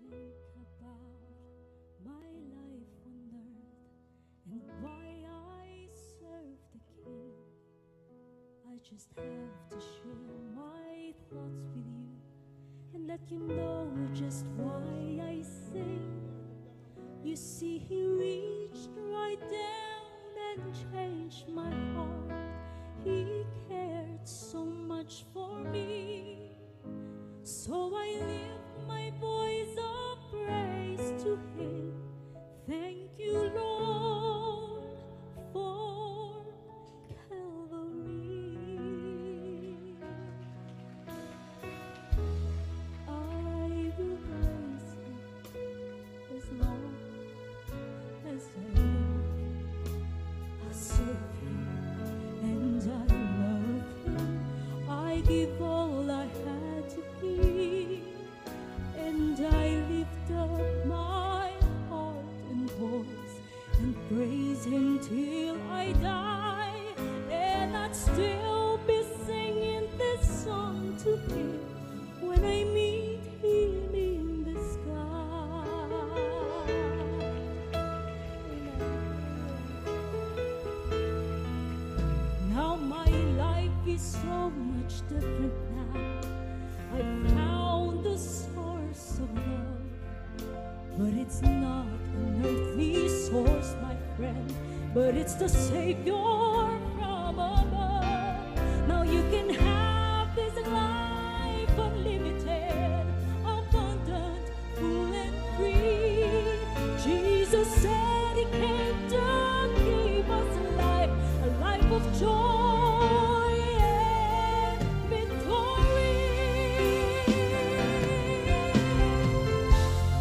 think about my life on earth and why I serve the King, I just have to share my thoughts with you and let you know just why I sing. You see, He reached right down and changed my heart. He cared so much for me, so I lift my voice of praise to Him. Thank you, Lord, for Calvary. I will praise Him as long as I live. I serve Him and I love Him. I give all I had to give, and I lift up my heart and voice and praise Him till I die. And I'd still be singing this song to Him when I meet Him in the sky. Now my life is so much different now. I found the source of love, but it's not an earthly source, my friend, but it's the Savior from above. Now you can have this life unlimited, abundant, full and free. Jesus said He came to give us a life of joy and victory.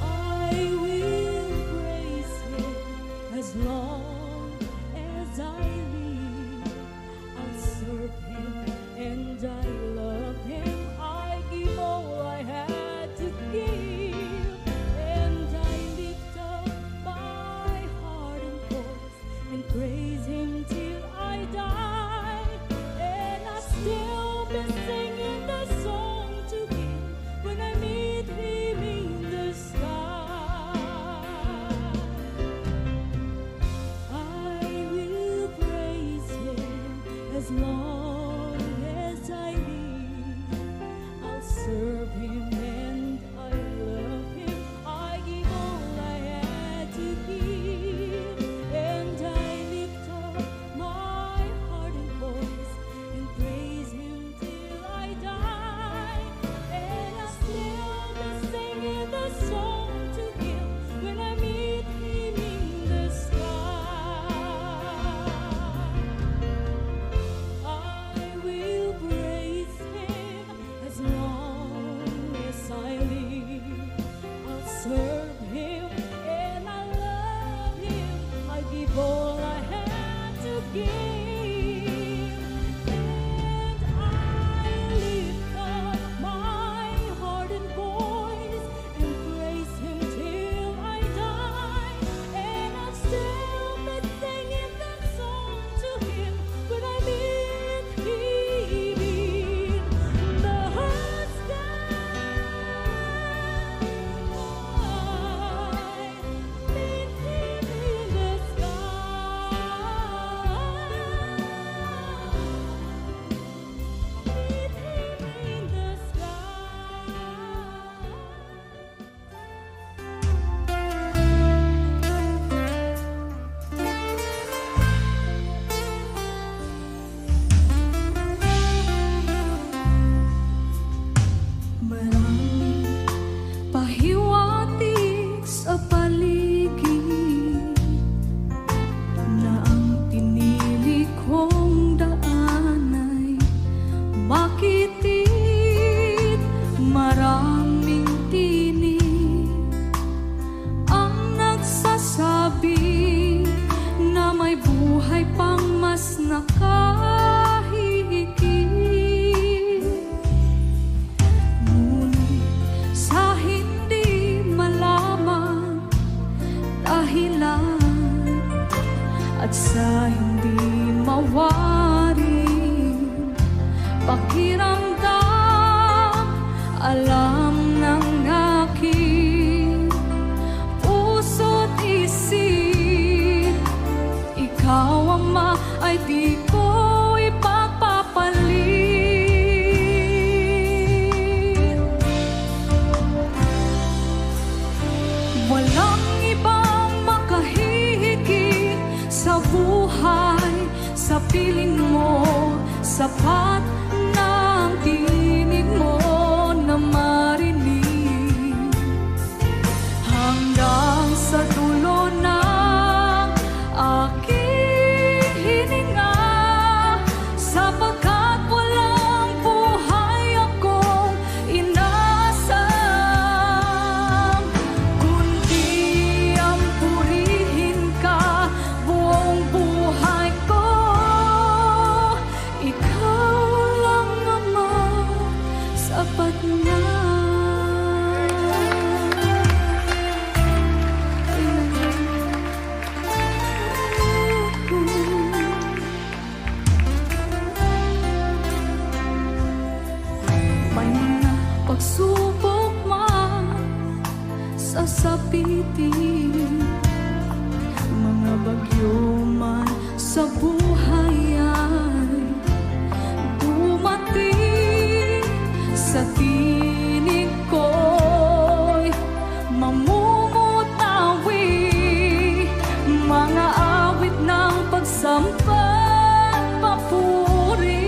I will praise Him as long as I live. I'll serve Him and I love Him. I give all I had to give, and I lift up my heart and voice and praise Him till I die. And I still be singing the song to Him when I meet Him in the sky. I will praise Him as long as I live. I'll serve Him and I love Him. I give all I had to give, and I lift up my heart and voice and praise Him till I die. And I'll still be singing the song to Him when I meet Him in the sky. I will praise Him as long as I live. I'll serve Him and I love Him. I give all I have to give, and I lift up my heart and voice and praise Him till I die. And I'll still be singing that song to Him when I meet Him in the sky. Meet Him in the sky. Meet Him in the Maraming pahiwatig sa paligid, na ang pinili kong daan ay makitid. Maraming tinig ang nagsasabi na may buhay pang mas nakahihigit. Ngunit sa hindi malaman dahilan at sa hindi mawaring pakiramdam, alam ng aking sapat ng tinig mo na marinig hanggang sa dulo ng aking hininga, sapagkat walang buhay akong inaasam, kundi ang purihin ka buong buhay ko. Ikaw lang, Ama, sapat na. May mga pagsubok man sasapitin, mga bagyo man sa buhay ay dumating, sa tinig ko'y mamumutawi, mga awit ng pagsambat papuri.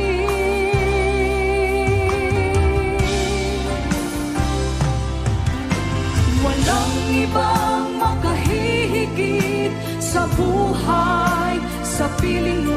Walang ibang makahihigit sa buhay, sa piling